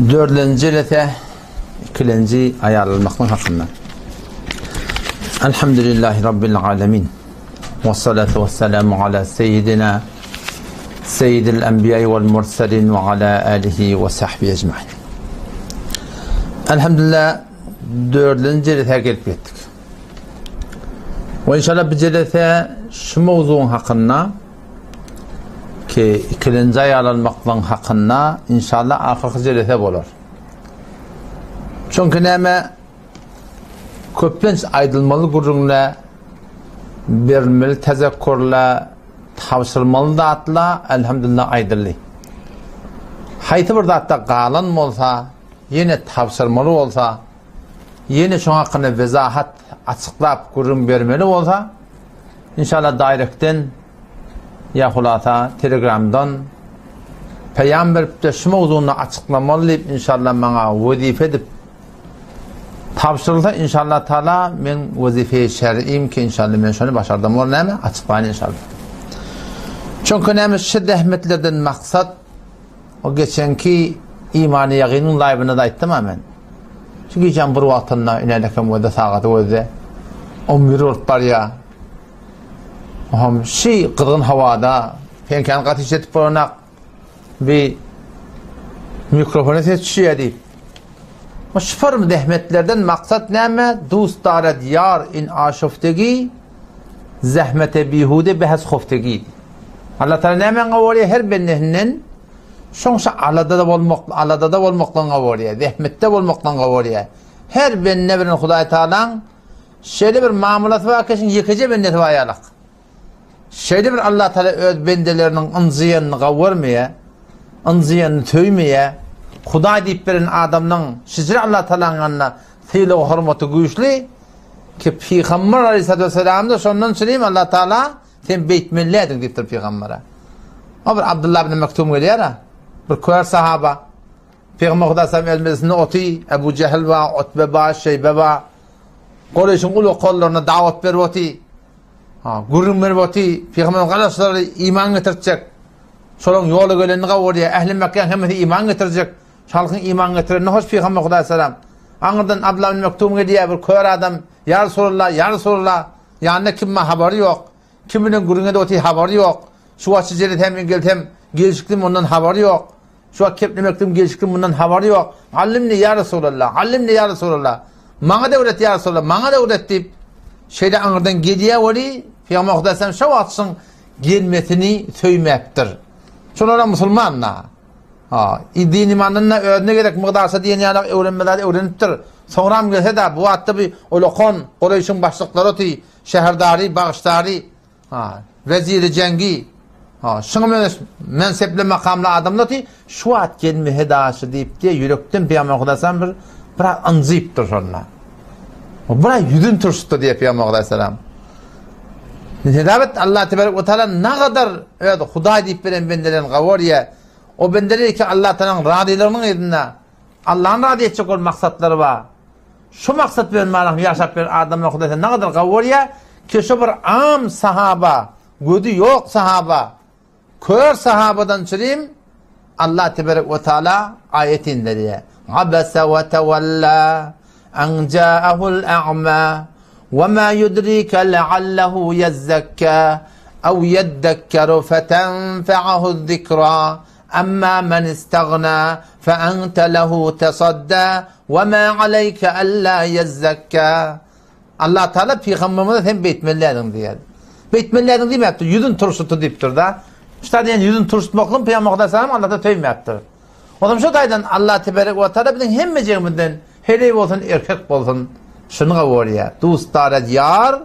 Dördüncü ilete ikinci ayarlanmaktan hakkında. Elhamdülillahi Rabbil alemin. Ve salatu ve selamu ala seyyidina seyyidil enbiyayı vel mursalin ve ala alihi ve sahbihi ecmaîn. Elhamdülillah dördüncü ilete gelip gittik. Ve inşallah bu ilete şu mevzuun hakkında ki ikinci ayarlanmaktan hakkında inşallah ahirki ilete olur. Çünkü neme köplenç aydılmalı gurunla vermeli tezekkurla tavsırmalı dağıtla elhamdülillah aydırlı. Hayti bir dağıtta qalan olsa yine tavsırmalı olsa yine şu hakkında vezahat açıklap gurun vermeli olsa inşallah direkten yahulata telegramdan peygamber şu mevzunu açıklamalı inşallah bana vazife edip tavsırılsa inşallah Teala men vazife-i şer'iyim ki inşallah men şunu başardım onu neme açıklayın inşallah. Çünkü neme şiddet ahmetlerden maksat o geçenki imanı yaqinin laybını da aytdım hemen. Çünkü geçen bir vatanla inerken o da sağadı o da o miror var ya hem şey kırgın havada penken ateş etip olarak bir mikrofonu seçiyor deyip o şıfarım dehmetlerden maksat neyme? Dostara diyar in aşoftegi zahmete bihude behaz khoftegi. Allah Teala neyme ngavoriye her bennehinden şonsa alada da olmaktan ngavoriye zahmette olmaktan ngavoriye her benne birin Huday Teala'nın şöyle bir mamulatı var kesin yıkıcı benneti var ayalak. Şöyle bir Allah Teala öz bendelerinin ınziyanını kavurmaya, ınziyanını töymeye, Huday deyip birin adamın şizri Allah Teala'nın anına thile ve hürmeti güçlü ki Peygamber Aleyhisselatü Vesselam da sondan söyleyeyim Allah Teala sen beytmelli edin deyiptir Peygamber'e. O bir Abdullah bin Mektum geliyor ha, bir koyar sahaba Peygamber Huday Aleyhisselam elmesini oti, Ebu Cehil va, Utbe va, Şeybe va Kureyş'in ulu kollarına davet vervoti gurun vervoti Peygamber'in kardeşleri iman getirecek solun yolu gölenini kavurya ehli Mekke'nin hemmeti iman getirecek halkın iman getirir ne hoş Peygamber Huday Aleyhisselam anırdan Abdullah bin Mektum geliyor bir koyar adam ya Resulullah yanında kimme haberi yok kiminin gurunga da oti haberi yok şu açı cerit hem geltem gelişiklim ondan haberi yok şu akepli Mektum gelişiklim ondan haberi yok allimni ya Resulullah Manga da öğret ya Resulullah, manga da öğret deyip şeyde anırdan gediye oli Peygamber Huday Aleyhisselam şu atsın gelmetini söymektir. Sonra Müslümanla din imanına öğrenme gerek mıqdarsa diyen yanak öğrenmeleri öğreniptir. Sonra gelse de bu hatta bir olokon Kureyş'in başlıkları oti şehrdari, bağıştari veziri cengi şunu menseple makamlı adamlar oti şu at gelme hedası deyip diye yürekten Peygamber Huday Aleyhisselam bir anziptir sonra. Buna yüzün turşuttu diye Peygamber Aleyhisselam. Nedavet Allah Tebarek ve Teala ne kadar Huday deyip veren bendelerin kavoriye o bendeleri ki Allah Teala'nın radilerinin yerine Allah'ın radi edecek olan maksatları var. Şu maksat veren malum yaşap veren adamla Huday ne kadar kavoriye ki şu bir am sahaba gödü yok sahaba kör sahabadan söyleyeyim Allah Tebarek ve Teala ayetinde diye عبس وتولى أن جاءه الأعمى وما يدريك لعله يزكى أو يذكر فتنفعه الذكرى أما من استغنى فأنت له تصدى وما عليك ألا يزكى Allah Teala Peygamber'e hem beytmellerin diyor. Beytmellerin değil mi yaptı? Yüzün turşutu deyiptir da. İşte yani yüzün turşutmakla Peygamber Aleyhisselam Allah'ta tövbe yaptı. O zaman şu daydan Allah Tebarek ve Teala bizim hemmecemizden hele olsun erkek olsun şunu kavurya dostlara diyar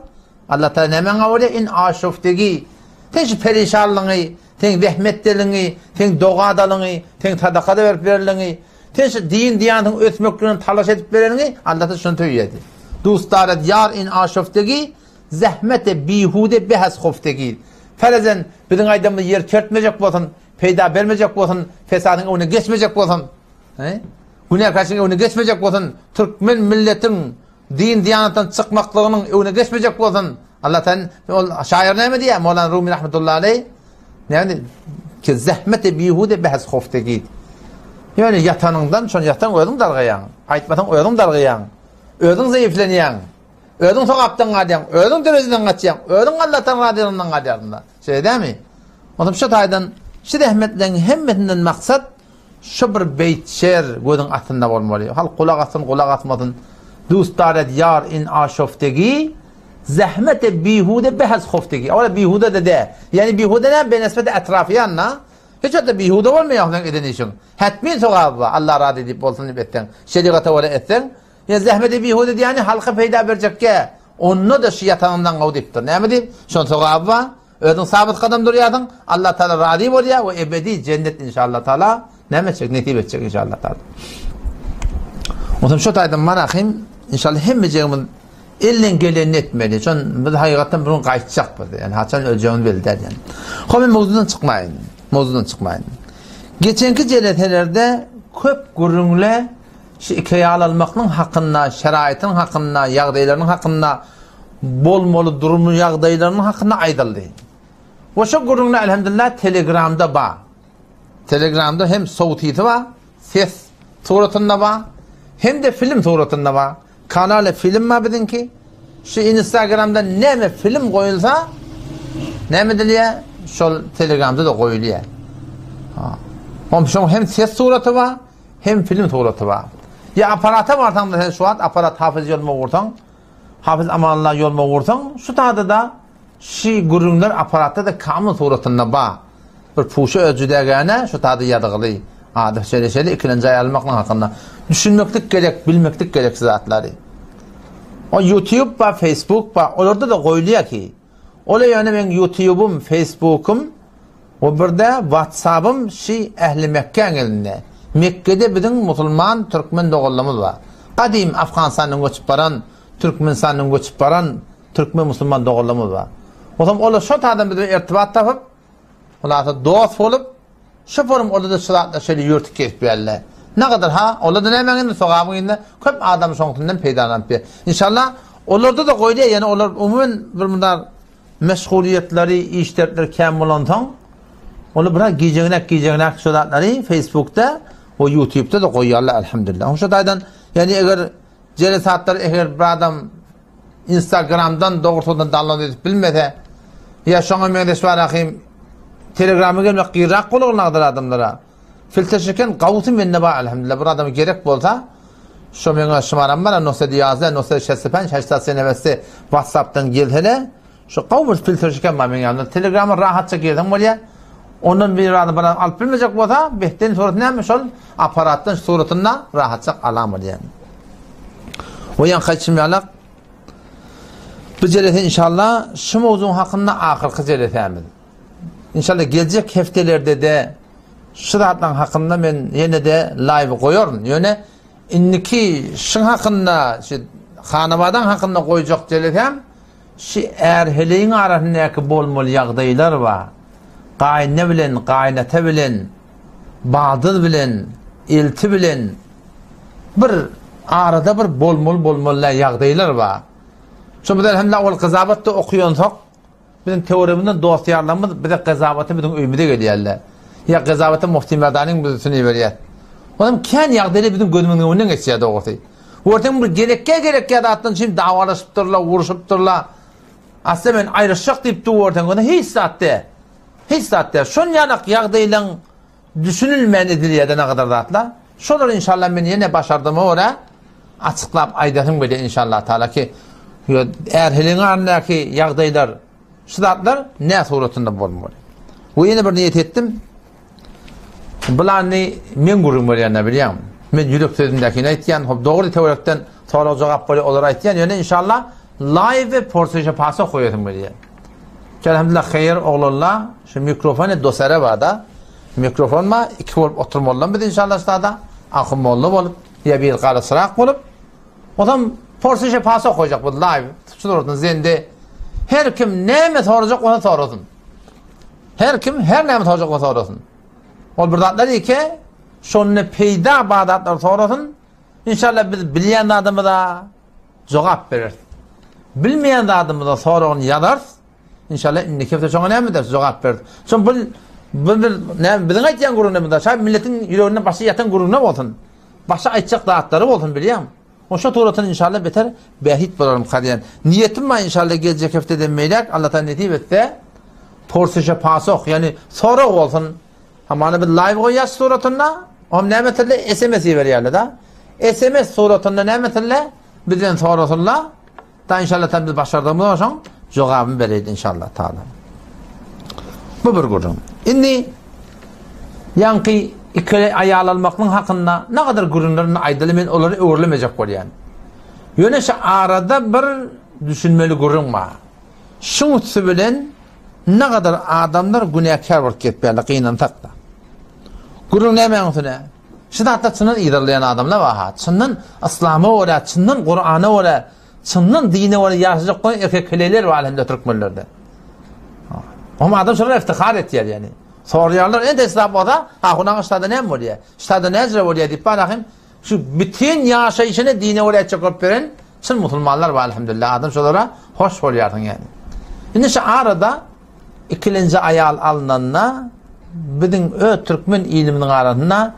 Allah Teala hemen kavurya in aşoftegi ten perişanlığı ten vehmetteliği ten doğadalığı ten sadakada verip verilliği ten din diyanın ötmekliğini talaş edip verilliği Allah da şunu tüyedi dostlara diyar in aşoftegi zahmete bihude behaz khoftegi farazen bizim aydamda yer kertmeyecek olsun peyda vermeyecek olsun, fesadın önüne geçmeyecek olsun, günah karşısına önüne geçmeyecek olsun, Türkmen milletin din diyanattan çıkmaklığının önüne geçmeyecek olsun. Allah'tan şair ne mi diye? Mevlana Rumi rahmetullahi aleyh. Yani ki zahmete bihude behaz khoftegi. Yani yatanından şon yatan özüň dalgaýan, aýtmasaň özüň dalgaýan, özüň zäiflenýän, özüň sogapdan gadýan, özüň derejeden gaçýan, özüň Allah'tan radýandan gadýan. Şeýdämi? Ondan şu taýdan şu rahmetlerin hemmetinden maksat şu bir beýtşer gözüň atynda bolmaly. Hal kulak atsyn, kulak atmadyn. Dostlar et yar in aşoftegi zahmete bihude behaz xoftegi. Ola bihude de. Yani bihude ne benesbet etrafiyanna. Hiç öyle bihude olmayan eden işin. Hatmin sogabı Allah razı edip bolsun dip etsen. Şeriata wala etsen. Ya zahmete bihude yani halka peýda berjekke. Onu da şeytanından gawdypdyr. Näme dip? Şon sogabı özüň sabit kadam durýadyň. Allah taala razı bolýar we ebedi cennet inşallah taala. Näme çek netip etjek inşallah taala. Otam şu taýdan manahim inşallah hemmejegimiz elden geleni etmeli. Şon biz haýgatdan burun gaýtjak boldy. Yani haçan öljeğini bildir yani. Home mowzudan çıkmayın. Geçenki jeletelerde köp gurungle şu ikaýal almakyň hakynda, şeraitin hakynda, ýagdaýlaryň hakynda, bolmaly durumy ýagdaýlaryň hakynda aýdyldy. Oşo gurungle elhamdülillah Telegramda ba. Telegramda hem sowtity ba, ses suratynda ba, hem de film suratynda ba. Kanala film ma bizimki. Şu Instagramda näme film goýulsa, näme dilýär? Şol Telegramda da goýulýar. Hem ses suraty ba, hem film suraty ba. Ya aparata bartaň da şu an aparat hafiz ýolma gurtaň, hafiz amanla ýolma gurtaň, şu taýda da şu gurunlar aparatda da kamil suratynda ba. Bir puşa özüdägäne şu taýda ýadygyly. Ada şeýle ikilenji almakla hakynda düşünmeklik gerek, bilmeklik gerek zatlary. O YouTube ba Facebook ba olarda da goýulýar ki. Ola ýöne men YouTube'um, Facebook'um o birde WhatsApp'ım şi ehli Mekke elinde. Mekke'de bizim musulman Türkmen dogallamız var. Kadim Afganistandan göçüp baran, Türkmenistandan göçüp baran Türkmen musulman dogallamız var. O zaman ola şu taýdan bilen irtibat tapıp ola dost bolup şu forum orada da şulatla şöyle yürütüp geçip berler. Ne kadar ha? Ola da nämeňinde sogabyňda köp adam şoňtundan peýdalanıp ber. İnşallah olarda da goýdy yani olar umumyň bir mundar meşguliyetleri, işlerleri kem bolantaň onu bırak giyecekler şudatlary Facebook'ta o YouTube'da da goýýarlar elhamdülillah. Şu taýdan yani eger jelesatlar eger bir adam Instagram'dan dogrudan download edip bilmese ya şoňa meňdeş bar ahim Telegram'a gelmek girak bolaglar adamlara. Filtreken gawsy menne ba elhamdülillah bir adam gerek bolsa şu meňe şumaram bar 965 WhatsApp'tan gelhele şu gawsy filtreken ma meňe Telegram'a rahatça girdim bolýar. Ondan bir adam bana alıp bilmeyecek bolsa behten surat näme şol aparatdan suratynda rahatça alam bolýar. O ýan haçym ýalak bu jelete inşallah şu mowzuň hakynda ahyrky jeletemiz. İnşallah gelecek heftelerde de şuratlan hakynda men ýene de live goýaryn. Ýöne inniki şun hakynda, şu hanabadan hakynda goýjak jeletem şu erheliň arasyndaky bolmaly ýagdaýlar bar. Gaýne bilen, gaýnata bilen, badyl bilen, elti bilen bir arada bir bolmaly ýagdaýlar bar. Şu bilen hemde ol gazabatda okuýansak bizim teoremizden dost ýarlamyz bir de gazabaty bizim öýümde gelýärler. Ya gazabaty Mufti Merdanyň bizini berýär. Olam kän ýagdaýlar bizim gözümizden öňden geçýär dogry. Ortaň bir gerekkä adatdan şimdi dawalaşypdyrlar, uruşypdyrlar. Asla men aýryşak diýip ortaň ona hiç zatda şon ýanak ýagdaýlaryň düşünilmän edilýärde ne kadar zatla. Şolar inşallah men ýene başardym ora açyklap aýdasym gelýär inşallah taala ki erheliň arasyndaky ýagdaýlar şudatlar ne suratynda bolmaly. Bu ýene bir niýet etdim. Bularny men gurun bolýan bilýän. Men ýürek sözündäkini aýtýan, hop dogry teorekden soraw jogap boly olar aýtýan ýöne inşallah live porsiýa pasa goýarym bolýar. Elhamdülillah hayır oğlanlar şu mikrofonu dosara vardı. Mikrofon ma iki bolup oturmalılar biz inşallah stada. Akımmalı bolup ya bir qara sırak bolup adam porsiýa pasa goýjak bu live. Şulardan zende her kim näme sorajak ona sorasın. Her kim her näme sorajak ona sorasın. Ol bir zatlar ki şonu peýda badatlar sorasın. İnşallah biz bilýän adamy da jogap berer. Bilmeýän adamy da soragyny ýazar. İnşallah inniki de şoňa näme der jogap berdi. Şon bu Bizden aytyan gurun bunda. Şay milletin yüreğinden başa yatan guruna bolsun. Başa aytacak dağıtları bolsun bilýän. Oşa toratın inşallah beter behit bolarym kadiyen. Niyetim var inşallah gelecek hafteden meylek Allah'tan netip etse porsuşa pasok yani sonra olsun. Hamana bir live koyas suratında om nämetille SMS berýärler da. SMS suratında nämetille bizden sorasınlar. Da inşallah biz başardığımız olsun jogabını bereydi inşallah taala. Bu bir gurun. Indi yankı iki ayal almakның hakkında ne kadar gurunlarını aydalı men onları öğürlemeyecek bolýan. Yöne şu arada bir düşünmeli gurun var. Şunu bilen ne kadar adamlar günahkar bolup ketýärler kıynan takda. Gurun näme ýa-da? Şidatda çyndan iýerleýän adamlar var. Çyndan İslamy öwre, çyndan Qur'any öwre, çyndan dini öwre ýaşajak goýan erkekler var hem de Türkmenlerde. Ama adam şöyle iftihar etýär yani. Soruyorlar en hesabada ha hunan ştada näme bolýar? Ştada näzre bolýar diýip barahym şu bütün ýaşaýyşyny dine öwre çykyp beren çyn musulmanlar var elhamdülillah adam şolara hoş bolýardyň yani. Indi şu arada ikilenji ayal alınanna bizim Türkmen iliminiň arasynda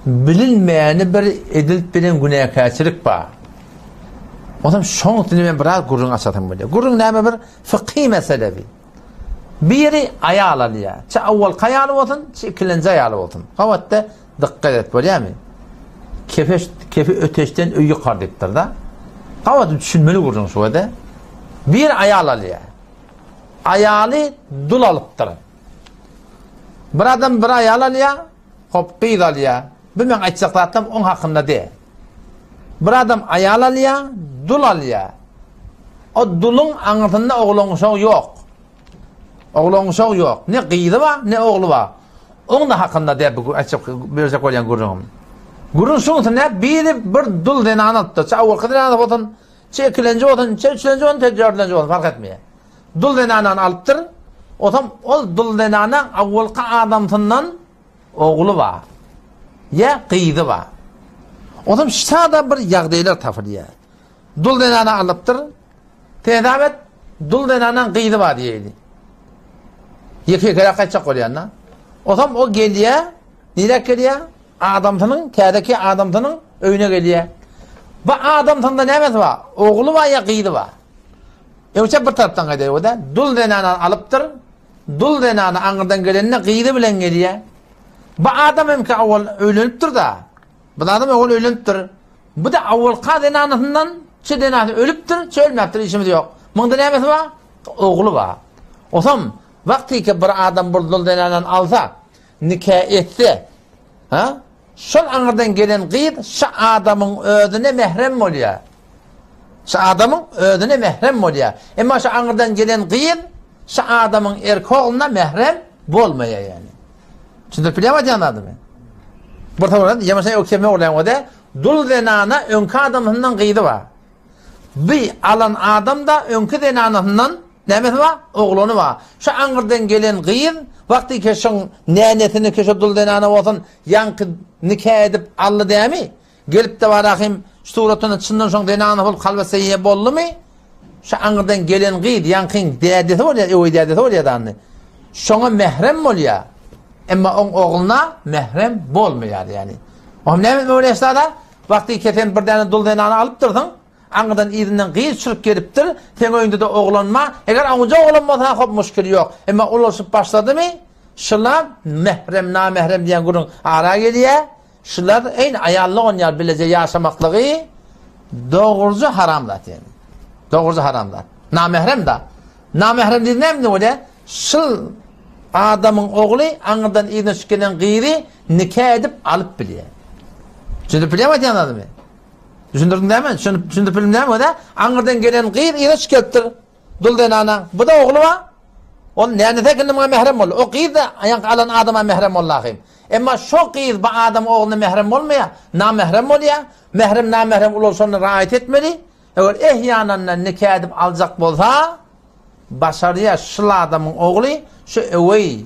bilinmeýäni bir edilip bilen günäkärçilik bar. Otam şoň dilime biraz gurun açatym bolýar. Gurun näme bir fiqhi meselebi. Biri ayal alýar. Çä awwal qayal bolsun, çä ikilenji ayal bolsun. Hawatda diqqat et bolýarmy? Kefe öteşden öýü qardypdyr da. Hawatda düşünmeli gurun şu wada. Bir ayal alýar. Ayaly dul alypdyr. Bir adam bir ayal alýar, hop qyz alýar. Bilmem aýtsaklatam on hakynda de. Bir adam ayal alýar, dul alýar. O dulun aňyrtynda oglanşaw ýok. Oglanşaw ýok. Ne qyzy bar, ne ogly bar. Onun da hakynda de bu açyk berjek bolýan gurun. Gurun şoňsuna biri bir dul denany atdy. Çä awal kadar bolsun, çä ikilenji bolsun, çä üçlenji bolsun, çä dörtlenji bolsun fark etmeýär. Dul denany alypdyr. Otam ol dul denany awwalky adamtyndan ogly bar. Ya qyzy bar. Otam şada bir ýagdaýlar tapylýar. Dul denany alypdyr. Tedamet dul denany qyzy bar diýeli. Yeke kere kaçak bolýan. Otam o gelýär, nire gelýär? Adamtynyň, kädeki adamtynyň öýüne gelýär. Bu adamtynda näme bar? Ogly bar ya qyzy bar? Ewçe bir tarapdan gaýdy o da dul denany alypdyr. Dul denany aňyrdan gelenine qyzy bilen gelýär. Bu adam hem ki awwal öýlenipdir da. Bu adam awwal öýlenipdir. Bu da awwal qadenanyndan çe denany ölüpdir, çe ölmäpdir, işimiz ýok. Munda näme bar? Ogly bar. Otam vakti ki bir adam bir dul denany alsa, nikah etse, ha? Şol aňyrdan gelen qyz şu adamyň özüne mehrem bolýar. Şu adamyň özüne mehrem bolýar. Emma şu aňyrdan gelen qyz şu adamyň erkogyna mehrem bolmaýar yani. Şunda bilemedi anladymy? Bir taýdan ýa-da ökeme bolan wada dul denana öňki adamyndan qyzy bar. Bir alan adam da öňki denanyndan näme bar? Oglany bar. Şu aňyrdan gelen qyz wakty keşiň nänesini keşip dul denana bolsun, ýanky nikah edip aldy dämi? Gelip de barahym suratyny çyndan şoň denany bolup kalbasa ýe boldymy? Şu aňyrdan gelen qyz ýankyň dädesi bolýar, öýü dädesi bolýar da. Şoňa mehrem bolýar. Emma on oglyna mehrem bolmaýar yani. O näme bolýarsa da wakty keten bir däne dul denany alypdyrdyň, aňyrdan ýerinden qyz çyrıp gelipdir, sen öýünde de oglanma. Eger aňyja oglanmasa hop müşkil ýok. Emma ulaşyp başladymy? Şular mehrem, namehrem diýen gurun ara gelýär. Şular eýin aýallyk onýar bilece ýaşamaklygy dogurca haramlat yani. Dogurca haramlat. Namehrem da. Namehrem diýen näme bolýar? Şul adamın ogly aňyrdan ýerine çykýan qyzy nikah edip alyp bilýär. Şunu bilemedi anladymy? Düşündürdün näme? Şunu bilim näme da? Aňyrdan gelen qyz ýere çykýapdyr. Dul denana. Bu da ogly bar. On näne tekinde mehrem bol. O qyz da aýanky alan adama mehrem bollahym. Emma şo qyz bu adam oglyna mehrem bolmaýar, namehrem bolýar. Mehrem namehrem ulaşanyny raýat etmeli. Eger ehyanandan nikah edip aljak bolsa, başarıya şul adamın ogly şu öwey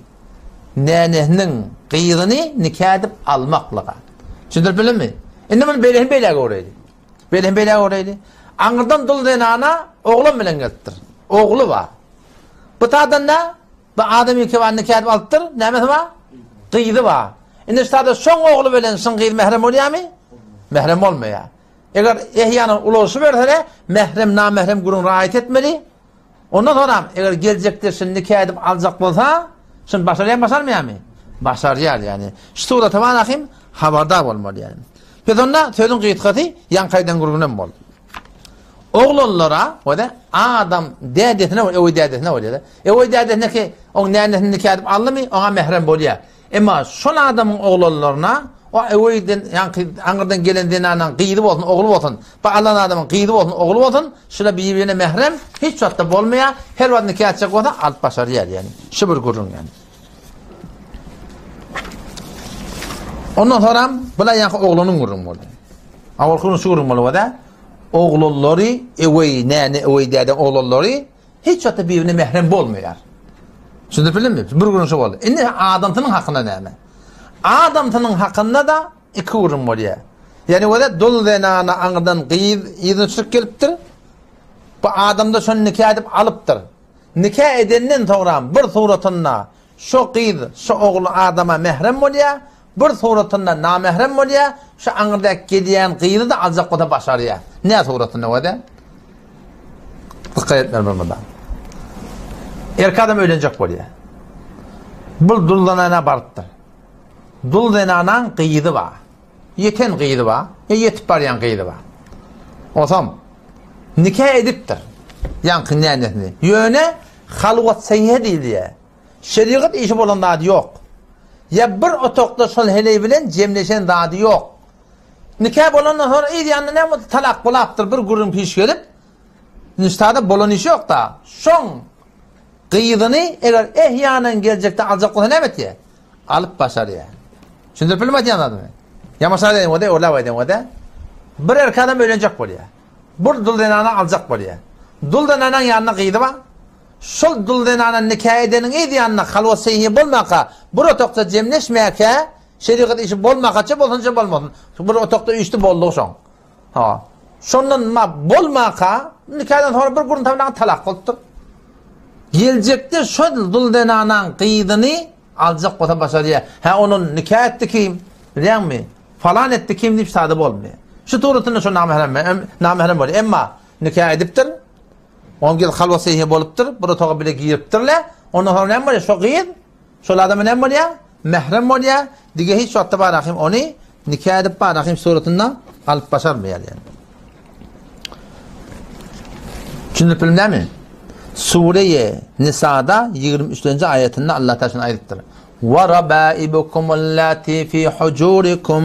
nänesiniň qyzyny nikah edip almaklyga. Şundur bilinmi? Indi bunu beýle görýärdi. Beýle görýärdi. Aňyrdan dul denana oglan bilen gelipdir. Ogly bar. Bu taýdan Bu adam iki var nikah edip alıptır. Nemesi var? Kıydı var. Şimdi işte son oğlu bilensin kıydı mehrem oluyor mu? Mehrem olmuyor. Eğer ehyanın ulusu verse mehrem namehrem kurun rahat etmeli. Ondan sonra eğer gelecektir şimdi nikah edip alacak olsa şimdi başarıyor mu? Başarıyor yani. İşte o da tamam haberdar olmalı yani. Peki onda sözün kıyıtkatı yan kaydan grubundan bol. Oğlanlara o da adam dedesine o dedesine oluyor. O dedesine ki o nenesini nikah edip aldı mı ona mehrem oluyor. Ama son adamın oğlanlarına o evden yani Ankara'dan gelen denanan kıydı olsun oğlu olsun. Bağlanan adamın kıydı olsun oğlu olsun. Şuna birbirine mehrem hiç hatta olmaya her vakit nikah edecek olsa alt başarıyor yani. Şıbır kurun yani. Ondan sonra bula yani oğlunun kurun oldu. Avukatın şu kurun oldu da oğulları evey nene evey dede oğulları hiç hatta birbirine mehrem olmuyor. Şimdi bilir mi? Bir kurun şu oldu. Şimdi adamın hakkında ne? Adamın hakkında da iki kurun oluyor. Yani o da dul denana angadan kıyıdan çıkıp geliptir. Bu adam da son nikah edip alıptır. Nikah edenden sonra bir suratında şu kıyıd, şu oğlu adama mehrem oluyor. Bir suratında namehrem oluyor. Şu angadaki gelen kıyıdı da azıcık o da başarıyor. Ne suratında o da? Dikkat etmeler burada. Erkek adam öğlenecek oluyor. Bu dul denana barıptır. Dul denanan kıyıdı var. Yeten kıyıdı var. Yetip barayan kıyıdı var. O zaman nikah ediptir. Yankı nenesini. Yöne halvat seyhe değil diye. Şeriat işi olan dadı yok. Ya bir otokta sol hele bilen cemleşen dadı yok. Nikah olandan sonra iyi yanına ne mutlu talak bulaptır. Bir gurun piş gelip nistada bolan işi yok da. Son kıyıdını eğer ehyanen gelecekte alacak olan evet diye. Alıp başarıyor. Şimdi bilmedi anladın mı? Ya mesela dedim o da orla dedim o da. Bir erkek adam öğrenecek buraya. Bir dul denana alacak buraya. Dul denanan yanına kıydı var. Şol dul denanan nikah edenin iyi yanına halvat seyhi bulmaka. Bir otokta cemleşmeyeke şeriat işi bulmakaça bolunca bolmadın. Bir otokta üçtü boldu son. Ha. Şondan ma bulmaka nikahdan sonra bir kurun tabinden talak kıldır. Gelecekte şol dul denanan kıydını alacak kota başarıya. Ha onun nikah etti kim? Biliyor musun? Falan etti kim deyip sadık olmuyor. Şu tuğrutunu şu namehrem oluyor. Ama nikah ediptir. On gel halva seyhi boluptur. Bunu toğa bile giyiptirle. Ondan sonra ne oluyor? Şu giyip. Şu adamı ne oluyor? Mehrem oluyor. Dige hiç şu hatta barakım onu nikah edip barakım suratından alıp başarmıyor yani. Şimdi bilmem mi? Sure-i Nisa'da 23. ayetinde Allah Teala ayettir. وَرَبَائِبُكُمُ اللَّاتِي فِي حُجُورِكُمْ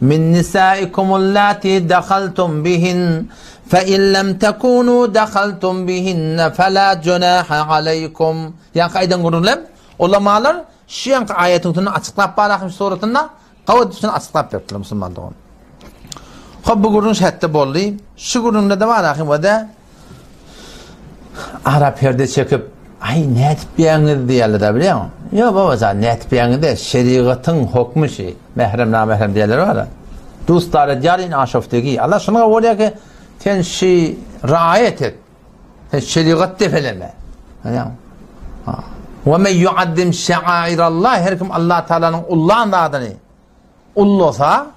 مِنْ نِسَائِكُمُ اللَّاتِي دَخَلْتُمْ بِهِنَّ فَإِنْ لَمْ تَكُونُوا دَخَلْتُمْ بِهِنَّ فَلَا جُنَاحَ عَلَيْكُمْ. Yani kaydan görünlem ulamalar şu ayetin açıklap barakım suratında kavadısını açıklap yaptılar Müslümanlar. Bu görünüş hatta boldu. Şu görünümde de barakım o da Arap yerde çekip ay ne etpiyanı diyorlar da biliyor musun? Yok babacan ne etpiyanı de şeriatın hükmü şey. Mehrem namehrem diyorlar var ya. Dostları diyarın aşoftaki. Allah şuna oluyor ki sen şey riayet et. Sen şeriat defeleme. Ve men yuaddim şe'airallah her kim Allah Teala'nın Allah'ın adını ullosa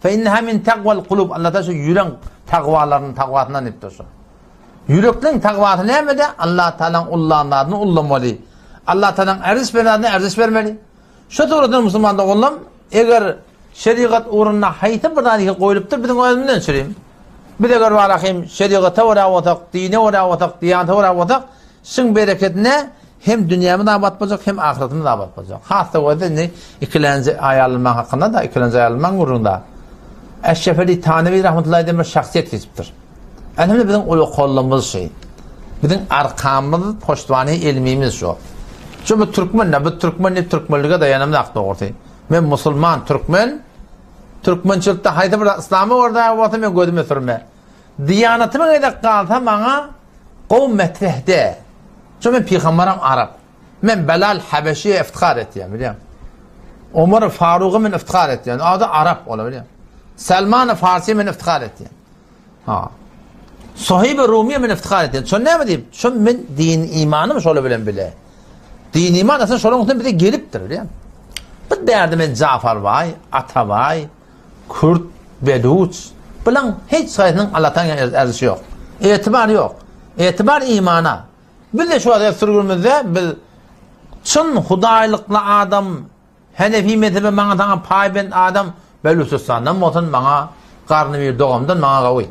fe inneha min takval kulub. Allah Teala yüren takvalarının takvatından iptosu. Yüreklerin takvatı ne mi de? Allah Teala'nın Allah'ın adını ullamalı. Allah Teala'nın erziş vermediğini erziş vermeli. Şu doğrudur Müslüman'da oğlum. Eğer şeriat uğruna haytı bir tane koyuluptur, bir de koyulmadan süreyim. Bir de var akım şeriata uğravatak, dine uğravatak, diyanete uğravatak. Şın bereketine hem dünyamı da abat olacak, hem ahiretimi de abat olacak. Hatta o da ne? İkilenci ayarlaman hakkında da, ikilenci ayarlaman uğrunda. Eşşefeli Tanevi rahmetullahi demir şahsiyet kesiptir. Elhamdülillah bizim ulu kollumuz şey. Bizim arkamız, poştvani ilmimiz şu. Şu bu Türkmen ne? Bu Türkmen ne? Türkmenliğe dayanımda aklı ortaya. Ben Müslüman, Türkmen. Türkmençilikte haydi bir İslam'ı orada ortaya ben gördüm ötürme. Diyanetime kadar kalsa bana kavm metrehde. Çünkü ben peygamberim Arap. Ben Belal Habeşi'ye iftihar ettim biliyor musun? Ömer Faruk'u ben iftihar ettim. O da Arap olabiliyor. Selman Farsi ben iftihar ettim. Ha. Sahib-i Rumi'ye ben iftihar ettim. Çünkü ne mi diyeyim? Çünkü ben din imanım şöyle bilen bile. Dini manasını şolun bir de gelipdir, biliyor musun? Bir derdi Cafer vay, Atabay, Kürt, Beluç, bilen hiç sayısının Allah'tan erzisi yok. İtibar yok. İtibar imana. Bir de şu adaya sürgünümüzde bir çın hudaylıklı adam, Hanefi mezhebi bana tana payben adam, Beluçistan'dan motun bana karnı bir doğumdan bana kavuy.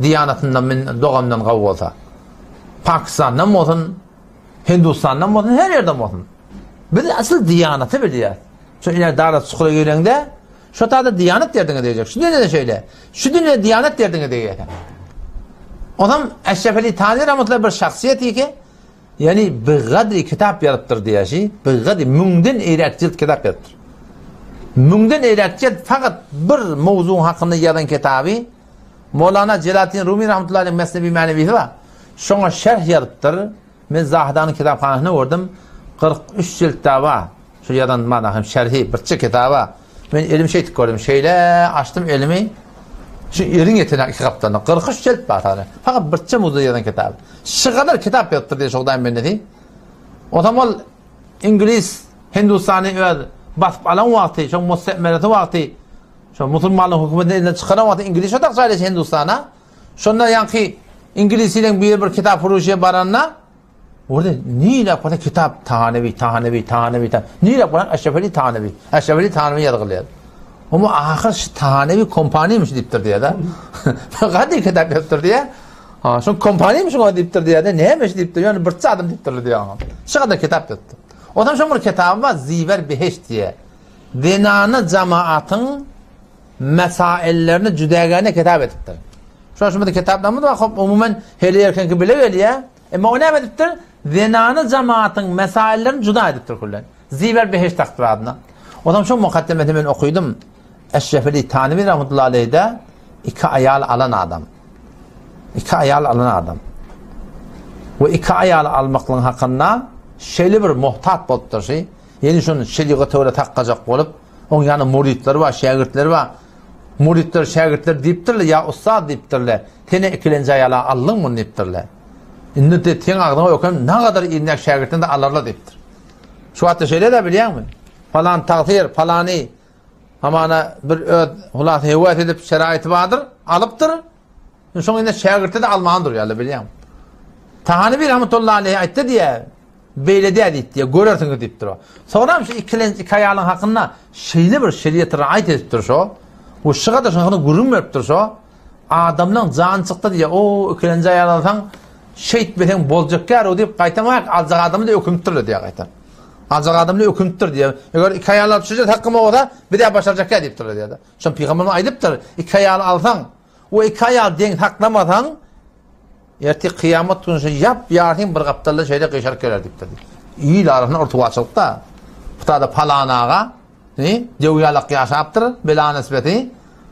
Diyanatından min doğumdan kavuy olsa. Pakistan'dan motun, Hindistan'dan motun, her yerden motun. Bir de asıl diyanatı bir diye. Şu iler dağda sıkıla görende, şu da diyanat derdine diyecek. Şu dünyada şöyle. Şu dünyada diyanat derdine diyecek. Adam Eşrefeli Tani rahmetli bir şahsiyeti ki, yani bir gadri kitap yarattır diye şey, bir gadri müngden eğretçilt kitap yarattır. Müngden eğretçilt fakat bir mevzu hakkında yazan kitabı, Mevlana Celaleddin Rumi rahmetullahi Mesnevi Manevi var. Şuna şerh yarattır. Ben Zahdan'ın kitaphanasına vurdum. 43 ciltta var. Şu yadan bana şerhi birçi kitaba. Ben elim şey tıkıyorum. Şeyle açtım elimi. Şu yerin yetenek kitaplarına 43 cilt var tane. Fakat birçi muzda yadan kitabı. Şu kadar kitap yaptır diye şokdayım ben ne diyeyim. O zaman İngiliz, Hindistan'ı basıp alan vakti, şu müstekmeleti vakti, şu Müslümanlığın hükümetini elinden çıkaran vakti İngiliz otak sayılır Hindistan'a. Şundan yankı İngilizceyle bir kitap projeye baranla orada niye yapana kitap tanevi. Niye yapana Eşrefeli Tanevi. Eşrefeli Tanevi yazılıyor. Ama ahir tanevi kompaniymiş deyiptir diye de. Hadi kitap yaptır diye. Ha, şu kompaniymiş o deyiptir diye de. Neymiş deyiptir? Yani bir adım deyiptir diye. Şu kadar kitap yaptı. O zaman şu bir kitabı var. Ziver Beheşt diye. Dinanı cemaatın mesaillerini cüdegane kitap etiptir. Şu an şimdi kitaplarımız var. Umumen hele erkenki bile geliyor. Ama o ne ediptir? Zinanı cemaatın mesaillerini cüda ediptir kullan. Ziver Beheşt takdir adına. O zaman şu mukaddemeti ben okudum. Eşrefeli Tanevi rahmetullahi aleyh'de 2 ayal alan adam. 2 ayal alan adam. Ve 2 ayal almakların hakkında şeyli bir muhtat bolup şey. Yani şunun şeriatı öyle takkacak bolup onun yani muridleri var, şagirdleri var. Muridler, şagirdler deyiptirler ya ustad deyiptirler. Tene ikilenci ayala allın mı deyiptirler. İndi de ten ağzına okuyun ne kadar innek şagirdini de alırlar deyiptir. Şu hatta şeyle de biliyor musun? Falan takdir, falani amana bir hulat hevat edip şeraiti vardır, alıptır. Sonra yine şagirti de almandır yani biliyor musun? Tahani bir rahmetullahi aleyhi ayette diye belediye edip diye görürsün deyiptir o. Sonra şu iki ayalın hakkında şeyli bir şeriatı rahat ediptir şu. O şıkada şunu görünmeyiptir şu. Adamdan can çıktı diye o ikinci ayaldan şehit beten bolcakkar o deyip kaytamak alacak adamı da hükümdür diye kaytar. Alacak adamı da hükümdür diye. Eğer iki ayallar düşecek hakkımı o da bir daha başaracak ya deyiptir diye. Şimdi Peygamber'in aydıptır. İki ayal alsan o iki ayal denk haklamadan erti kıyamet günü yap yarın bir kaptalı şeyde kışar keler deyiptir. İyi arasında ortuvaçılıkta. Bu da palanağa ne? Devyalık yaşaptır. Bela nisbeti.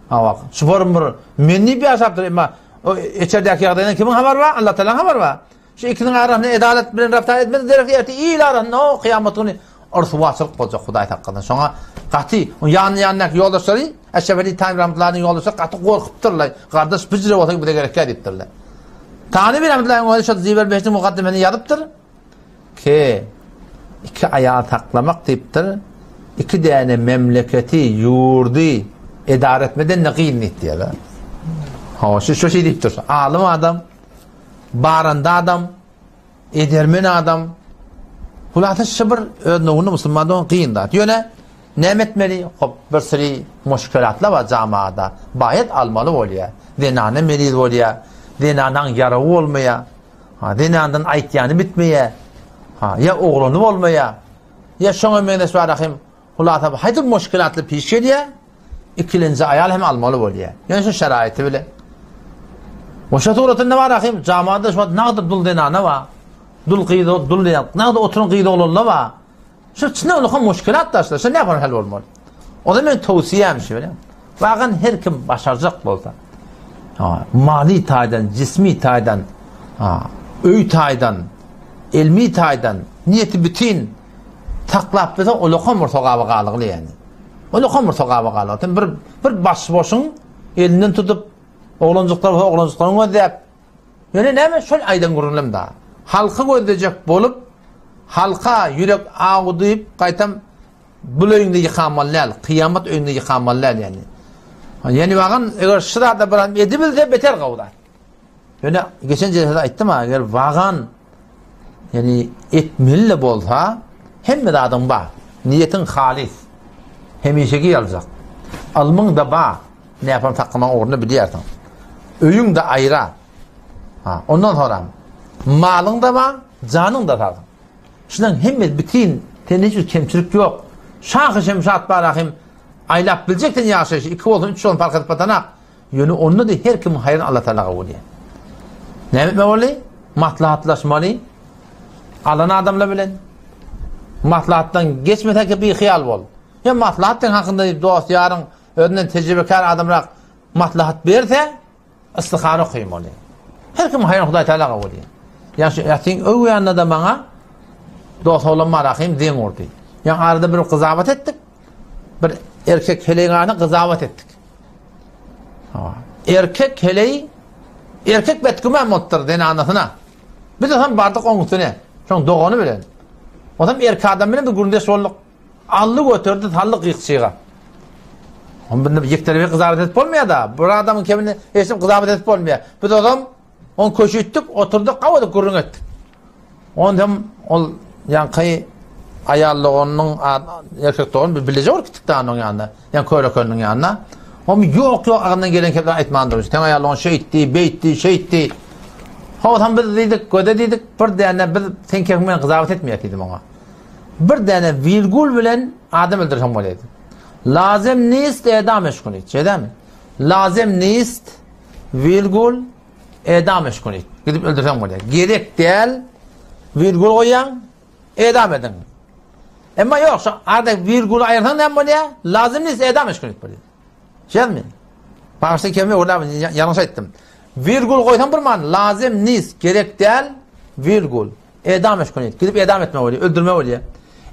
Ha bak. Şuforun bir menni bir yaşaptır ama o içerideki yağdayından kimin haber var? Allah Teala'nın haber var. Şu ikinin arasında edalet bilen raftar etmedi derek iyi arasında o kıyamet günü ortuvaçılık olacak Huday hakkında. Sonra qati yanındaki yoldaşları Eşrefeli Tanevi rahmetullahi'nin yoldaşları qati korkuttırlar. Kardeş bizce olsak bir de gerek deyiptirler. Tanevi rahmetullahi'nin yoldaşları Ziver Beheşt'in mukaddemeni yazıptır ki iki ayağı taklamak deyiptir. İki tane memleketi, yurdu idare etmeden ne kıymet diye. Ha şu şey deyiptir. Alim adam, baranda adam, edermen adam. Hulata şibir ödnüğünü Müslümandan kıyında. Yöne nemetmeli, bir sürü müşkilatla var camiada. Bayet almalı oluyor. Dinanı meriz oluyor. Dinanan yarı olmaya. Dinandan aytyanı bitmeye. Ya oğlunu olmaya. Ya şuna menes var rahim. Hulata haydır müşkilatlı piş geliyor. İkilinci ayal hem almalı oluyor. Yani şu şeraiti bile. O şaturatın ne var rahim? Camiada şu an ne kadar dul dinanı var. Dul qıydı, dul dinanı. Ne kadar oturun qıydı olurlar var. Şu ne olur müşkilat taşlar. Şu ne yapar hal olmalı? O da benim tavsiyem şey öyle. Bakın her kim başaracak bolsa. Mali taydan, cismi taydan, öy taydan, ilmi taydan, niyeti bütün taklap bize uluqan murtaqabı qalıqlı yani. Uluqan murtaqabı qalıqlı. Bir başboşun elinden tutup oğlancıklarını ödeyip yani neyme şöyle aydan görünüm da halkı ödeyecek bolup halka yürek ağı deyip kaytam bu öýünde yıkamallar, kıyamet öýünde yıkamallar yani. Yani bakın eğer şurada bir edibilse beter kavlar. Yani geçen cehada aytdım ha, eğer vagan yani etmeli bolsa hem de adam ba, niyetin halis, hemişeki yalacak. Almın da ba, ne yapan takıma orunu biliyorsun. Öýüň de aýra. Ha, ondan sonra malın da ba, canın da takım. Şundan hemmet bitin, hiç kemçilik yok. Şahı şemşat barahim aylap bilecekten yaşayışı. 2 olsun, 3 olsun fark edip batanak. Yönü onunla da her kimin hayrını Allah Teala oluyor. Ne etmeli? Maslahatlaşmalı. Alana adamla bilen. Maslahattan geçmeden ki bir hıyal bol. Ya maslahattan hakkında dost yarın ödünden tecrübekar adamlar maslahat verse ıslihara kıymalı. Her kimin hayrını Allah Teala oluyor. Yani o yanına da bana dost olanma rahim din ordu. Yani arada bir kızavat ettik. Bir erkek heleğine kızavat ettik. Erkek heleği erkek betküme muttur dene anlatına. Biz de tam bardık onun üstüne. Çünkü doğunu bilen. O zaman erkek adamının bir günde solluk. Allı götürdü tallık yıkçığa. Onun bir yıktırıp kızavat etip olmuyor da. Bu adamın kemini eşim kızavat etip olmuyor. Biz o zaman onu köşüttük, oturduk, kavadık, gurrun ettik. Ondan ol yankayı ayarlı onun erkek doğun bir bilece var kitikte onun yanında. Yani köyle köyünün yanına. Ama yok ağından gelen kepler etmandır. Sen ayarlı on şey etti. O tam biz dedik, göde dedik, bir tane bir sen kepimden kızavet etmeyek dedim ona. Bir tane virgül bilen adam öldürsen böyleydi. Lazım neyist edam meşgul et. Şey değil mi? Lazım neyist virgül edam meşgul et. Gidip öldürsen böyle. Gerek değil virgül koyan edam edin. Ama yoksa artık virgül ayırtan ne böyle? Lazım neyist edam meşgul et böyle. Şey mi? Başta kelime orada yanlış ettim. Virgül koysan bir man lazım neyist gerek değil virgül edam meşgul et. Gidip edam etme böyle. Öldürme böyle.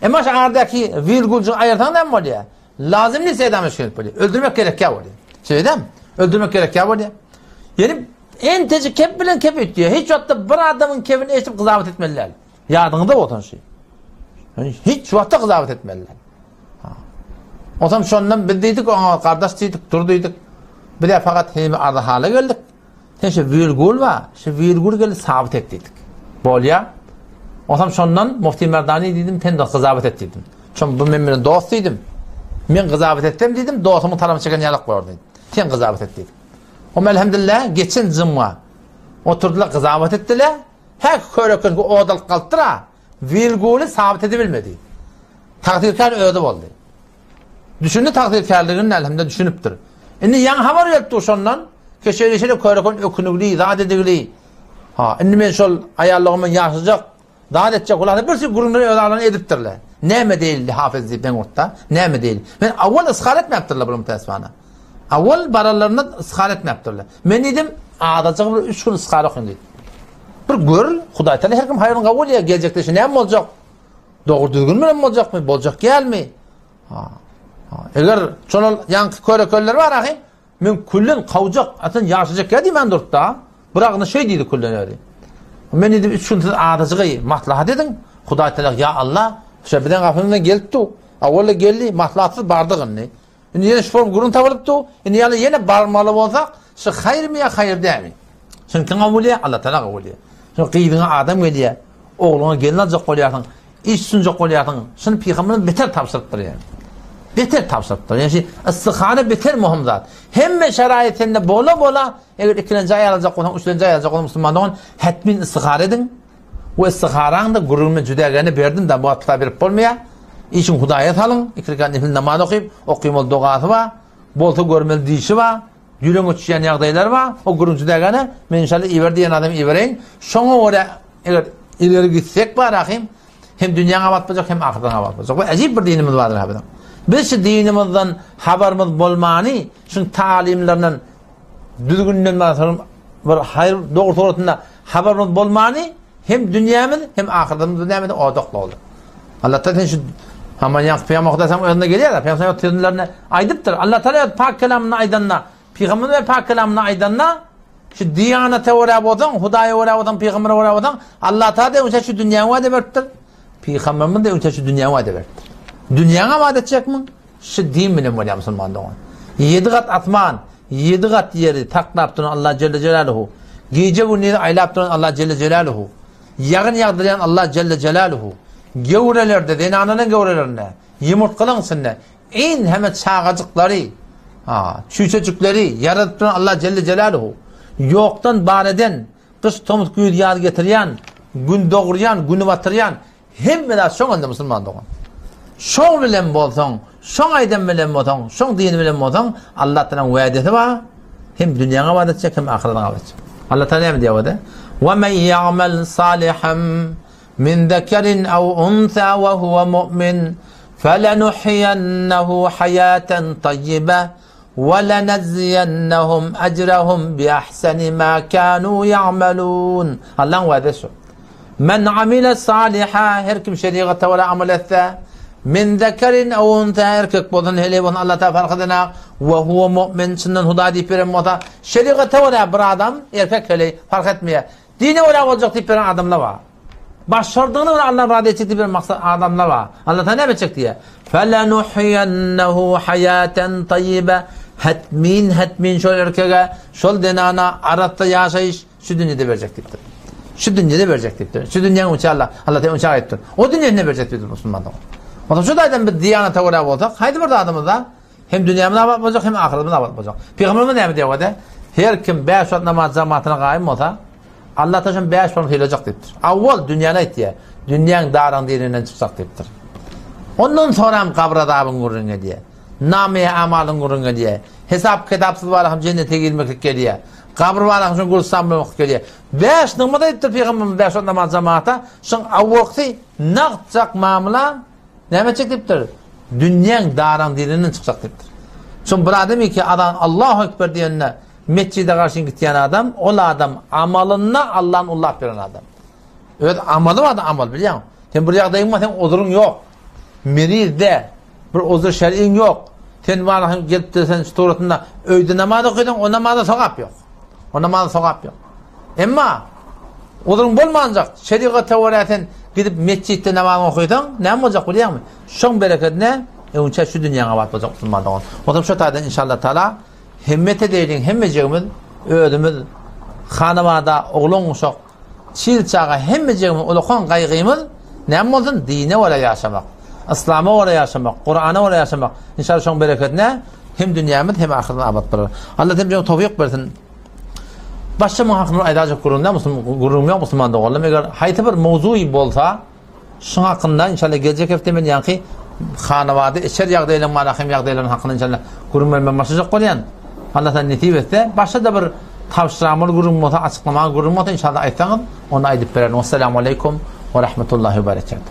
Ama aradaki virgülcü ayırtan ne böyle? Lazım neyist edam meşgul et böyle. Öldürmek gerek ya böyle. Şey değil mi? Öldürmek gerek ya böyle. Yani en teci kep bilen kep ötüyor. Hiç hatta bir adamın kepini eşitip kızavet etmeliler. Yadığında otan şey. Yani hiç vakitte kızavet etmeliler. O zaman şundan bildiydik, kardeş dedik, durduydik. Bir de fakat hem arada hale geldik. Şu virgül var. Şu virgül geldi sabit ettiydik. Bol ya. O zaman şundan Mufti Merdani dedim, ben de kızavet ettiydim. Çünkü bu benim dostuydım. Ben kızavet ettim dedim, dostumun tarafı çeken yalık vardı. Sen kızavet ettiydim. O elhamdülillah geçen cuma oturdular kızavet ettiler. Her körekön o odalık kalttıra virgülü sabit edebilmedi. Takdirkar ödü oldu. Düşündü takdirkarlığının elhamdülillah düşünüptür. Şimdi yan haber yaptı şondan. Keşeyle körekön ökünüglü, zat edigli. Şimdi ben şol ayarlığımın yaşayacak, zat edecek olan bir sürü gurunları ödağlarını ediptirler. Neyme değildi hafız deyip ben orta. Neyme değil. Ben avval ıskar etme yaptırlar bunu mütesifana. Avval baralarına ıskar etme yaptırlar. Ben dedim, adacık bir 3 gün ıskar okuyun dedim. Bir gör, Huday Teala her kim hayrını kabul ya, gelecekte işte ne mi olacak? Doğru düzgün mü mi olacak mı? Olacak gel mi? Eğer çoğun yankı köreköller var ahim, men kullen kavacak, atın yaşayacak ya diyeyim ben durtta. Bırakın şey deydi kullen öyle. Ben dedim 3 gün adacığı maslahat edin. Huday Teala ya Allah, şebeden kapımdan geldi. Avvalla geldi, maslahatsız bardığın ne? Şimdi yine şu form gurun tavırıptı. Şimdi yine barmalı olsak, şu hayır mı ya hayır değil mi? Şimdi kim kabul ya? Allah Teala kabul ya. Şimdi kıydığına adam geliyor. Oğluna gelin alacak koyarsın. İş sunacak koyarsın. Şimdi peygamberin beter tavsırıptır yani. Beter tavsırıptır. Yani istihane beter muhim zat. Hem şeraitinde bola eğer ikinci ay alacak olan, üçüncü ay alacak olan Müslümanların hetmin istihare edin. O istiharan da gururunu cüdegeni verdim de bu hafta verip olmaya. İşin hudayet alın. İkrikan nefil namaz okuyayım ol doğası var. Boltu görmeli dişi var. Yüreğin uçuşan yağdaylar var. O gururunu cüdegeni ben inşallah iver diyen adamı ivereyin. Şuna oraya eğer ileri gitsek var akıyım. Hem dünyana batmayacak hem ahirete batmayacak. Bu acayip bir dinimiz vardır habiden. Biz şu dinimizden haberimiz bolmani, şu talimlerden düzgünlüğünden bir hayır doğru doğrultusunda haberimiz bolmani hem dünyamız hem ahiretimiz dünyamızda odaklı olur. Allah Teala şu hemen yank Peygamber Muhtasam önüne geliyor da Peygamber tezlerine aydıptır. Allah Teala pak kelamına aydanna, Peygamber ve pak kelamına aydanna şu diyanete uğrab odan, Hudaya uğrab odan, Peygamber'e uğrab odan Allah Teala şu dünyaya vaat ettir. Peygamberimiz de ötesi dünyaya vaat verdi. Dünyaya vaat edecek mi? Şu din bilen var ya Müslüman doğan. 7 kat atman, 7 kat yeri taklap duran Allah Celle Celaluhu. Gece günleri aylap duran Allah Celle Celaluhu. Yağın yağdıran Allah Celle Celaluhu. Gevrelerde, denanının gevrelerinde, yumurtkalın sınne, en hemen çağacıkları, çüçecükleri yaratıp duran Allah Celle Celaluhu. Yoktan bareden, kış tomut güyü yağ getiriyen, gün doğurayan, günü batıryan, hem de son Müslüman doğan. Son bilen bolsan, son aydan bilen bolsan, son dini bilen bolsan, Allah'tan vaadeti var. Hem dünyaya vaat edecek, hem ahirete vaat edecek. Allah Teala ne diyor orada? وَمَنْ يَعْمَلْ صَالِحًا مِنْ ذَكَرٍ أَوْ أُنْثَى وَهُوَ مُؤْمِنٌ فَلَنُحْيِيَنَّهُ حَيَاةً طَيِّبَةً وَلَنَجْزِيَنَّهُمْ أَجْرَهُمْ بِأَحْسَنِ مَا كَانُوا يَعْمَلُونَ Allah'ın vaadesi. Men amile saliha, her kim şeriata ve amel etse, min zekerin ev unsa, erkek bolsun hele bolsun Allah Teala fark edene, ve huve mu'min, senden huda deyip veren mota, şeriata ve bir adam, erkek hele fark etmeye, dine ve olacak deyip veren adamlar var. Başardığını ve Allah'ın razı edecek deyip veren maksat adamlar var. Allah Teala ne edecek diye? فَلَنُحْيَنَّهُ حَيَاةً طَيِّبَةً Hetmin şol erkeğe, şol denana, aratta yaşayış, şu dünyada verecek deyiptir. Şu dünyada verecek deyiptir. Şu dünyanın uçağı Allah Teala uçağı ettir. O dünyada ne verecek deyiptir Müslümanlar. O da şu daydan bir diyanete uğrayıp olsak, haydi burada adımızda hem dünyamına abat olacak hem ahiretine abat olacak. Peygamberimiz ne diyor orada? Her kim 5 vakit namaz cemaatine kaim olsa, Allah taşın 5 vakit hilacak deyiptir. Avval dünyana et diye, dünyanın dağın dirinden çıkacak deyiptir. Ondan sonra hem kabra dağın kurunga diye, nameye amalın kurunga diye, hesap kitapsız var cennete girmek diye, kabr var şun gulsan bulmak diye. 5 namazda deyiptir Peygamberimiz 5 vakit namaz cemaata, şun avvakti naqcak mamla ne yapacak deyiptir? Dünyanın dağın dirinden çıkacak deyiptir. Şun bir adam ki adam Allahu Ekber diyenine mescide karşı gittiyen adam, o adam amalına Allah'ın Allah veren adam. Evet amalı var da amal biliyor musun? Sen buraya dayınma, sen odurun yok. Mirizde bir odur şer'in yok. Sen var gelip de sen storatında öyde namaz okuyordun, o namazda sokap yok. O namazda sokap yok. Ama odurun bulmayacak. Şeriat teoriyaten gidip mescitte namaz okuyordun, ne olacak biliyor musun? Şun bereket ne? Önce şu dünyaya vaat olacak Müslümanlar. O zaman şu tarzda inşallah Teala himmet edelim, hemmecimiz, ödümüz, hanımada, oğlun uşak, çil-çağa hemmecimiz, ulukan kaygımız, ne olsun? Dine öyle yaşamak, İslam'a öyle yaşamak, Kur'an'a öyle yaşamak. İnşallah şun bereket ne? Hem dünyamız hem ahiretine abat bulur. Allah temizliğine tevfik versin. Başka hakkında aydacık gururum yok Müslüman'da oğlum. Eğer hayatı bir mevzui bolsa, şun hakkında inşallah gelecek haftemen yankı hanıvadı, eşer yağdayla, malahim yağdayla hakkında inşallah gurum vermem başlayacak koyan. Allah'tan netip etse, başka da bir tavşıramır gurum ota, açıklama gurum ota inşallah aytanın, onu aydip verelim. Vesselamu aleyküm ve rahmetullahi ve berekatuhu.